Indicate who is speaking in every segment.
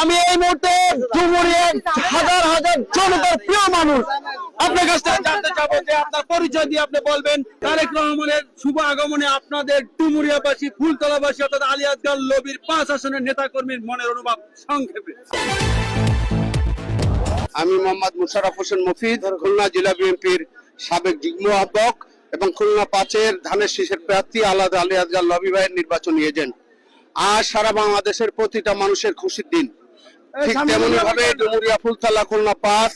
Speaker 1: আমি এই মুহূর্তে ডুমুরিয়ার হাজার হাজার জনতার প্রিয় মানুষ আপনার কাছ থেকে জানতে চাবো যে আপনার পরিচয় দিয়ে আপনি বলবেন তারেক রহমানের শুভ আগমনে আপনাদের ডুমুরিয়াবাসী ফুলতলাবাসী অর্থাৎ আলী আসগর লবির 5 আসনের নেতাকর্মীর মনের অনুভব সংক্ষেপে।
Speaker 2: আমি মোহাম্মদ মুশাররফ হোসেন মফিদ, খুলনা জেলা বিএনপির সাবেক যুগ্ম আহ্বায়ক এবং খুলনা 5-এর ধানের শীষের প্রার্থী আলাদা আলী আসগর লবি ভাইয়ের নির্বাচনী এজেন্ট। আজ সারা বাংলাদেশের প্রতিটা মানুষের খুশির দিন। ঠিক তেমনি ভাবে ডুমুরিয়া ফুলতলা খুলনা 5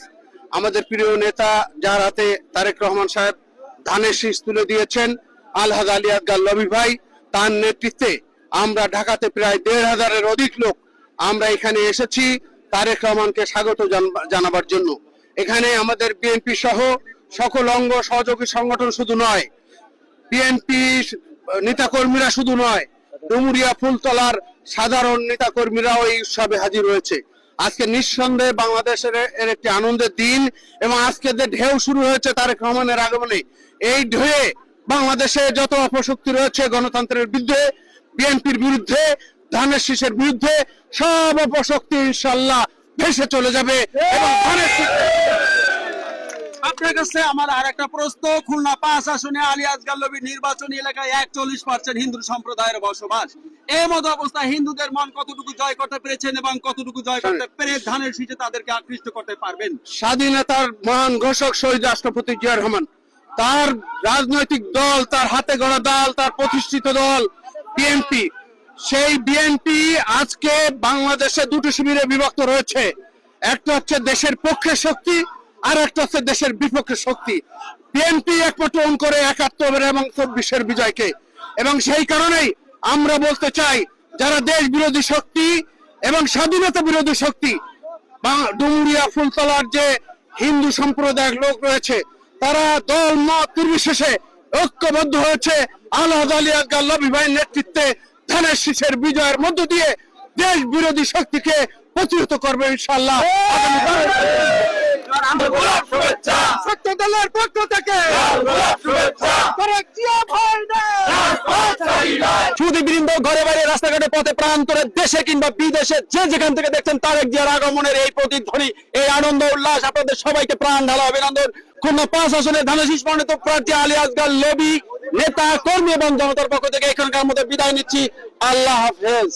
Speaker 2: আমাদের প্রিয় নেতা যার হাতে তারেক রহমান সাহেব ধানের শীষ তুলে দিয়েছেন আলহাজ আলী আসগর লবি ভাই, তার নেতৃত্বে আমরা ঢাকাতে প্রায় 1,500-এর অধিক লোক আমরা এখানে এসেছি তারেক রহমানকে স্বাগত জানাবার জন্য। এখানে আমাদের বিএনপি সহ সকল অঙ্গ সহযোগী সংগঠন শুধু নয়, বিএনপি নেতাকর্মীরা শুধু নয়, ডুমুরিয়া ফুলতলার সাধারণ নেতাকর্মীরাও এই উৎসবে হাজির হয়েছে। আজকে নিঃসন্দেহে বাংলাদেশের এর একটি আনন্দের দিন এবং আজকে যে ঢেউ শুরু হয়েছে তারেক রহমানের আগমনে, এই ঢেউয়ে বাংলাদেশে যত অপশক্তি রয়েছে গণতন্ত্রের বিরুদ্ধে, বিএনপির বিরুদ্ধে, ধানের শীষের বিরুদ্ধে, সব অপশক্তি ইনশাআল্লাহ ভেসে চলে যাবে। এবং
Speaker 1: আপনার কাছে আমার আর একটা প্রশ্ন, খুলনা 5 আসনে আলী আসগর লবির নির্বাচনী এলাকায় 41% হিন্দু সম্প্রদায়ের বসবাস। এই মতো অবস্থায় হিন্দুদের মন কতটুকু জয় করতে পেরেছেন এবং কতটুকু জয় করতে পেরে ধানের শীষে তাদেরকে আকৃষ্ট করতে পারবেন?
Speaker 2: স্বাধীনতার মহান ঘোষক শহীদ রাষ্ট্রপতি জিয়া রহমান, তার রাজনৈতিক দল, তার হাতে গড়া দল, তার প্রতিষ্ঠিত দল বিএনপি, সেই বিএনপি আজকে বাংলাদেশে দুটো শিবিরে বিভক্ত রয়েছে। একটা হচ্ছে দেশের পক্ষে শক্তি, আর একটা হচ্ছে দেশের বিপক্ষে শক্তি। বিএনপি একমতন করে 71 এবং 24-এর বিজয়কে, এবং সেই কারণেই আমরা বলতে চাই যারা দেশ বিরোধী শক্তি এবং স্বাধীনতা বিরোধী শক্তি, ডুমুরিয়া ফুলতলার যে হিন্দু সম্প্রদায়ের লোক রয়েছে, তারা দল মত নির্বিশেষে ঐক্যবদ্ধ হয়েছে আলহাজ আলী আসগর লবি ভাইয়ের নেতৃত্বে ধানের শীষের বিজয়ের মধ্য দিয়ে দেশ বিরোধী শক্তিকে প্রতিহত করবে ইনশাআল্লাহ। দলের পক্ষ থেকে
Speaker 1: সুধীবৃন্দ, ঘরে বাইরে রাস্তাঘাটে পথে প্রান্তরে দেশে কিংবা বিদেশে যে যেখান থেকে দেখছেন তারেক জিয়ার আগমনের এই প্রতিধ্বনি, এই আনন্দ উল্লাস, আপনাদের সবাইকে প্রাণ ঢালা অভিনন্দন। খুলনা 5 আসনের ধানের শীষ মনোনীত প্রার্থী আলী আসগর লবি নেতা কর্মী এবং জনতার পক্ষ থেকে এখানকার মধ্যে বিদায় নিচ্ছি। আল্লাহ হাফেজ।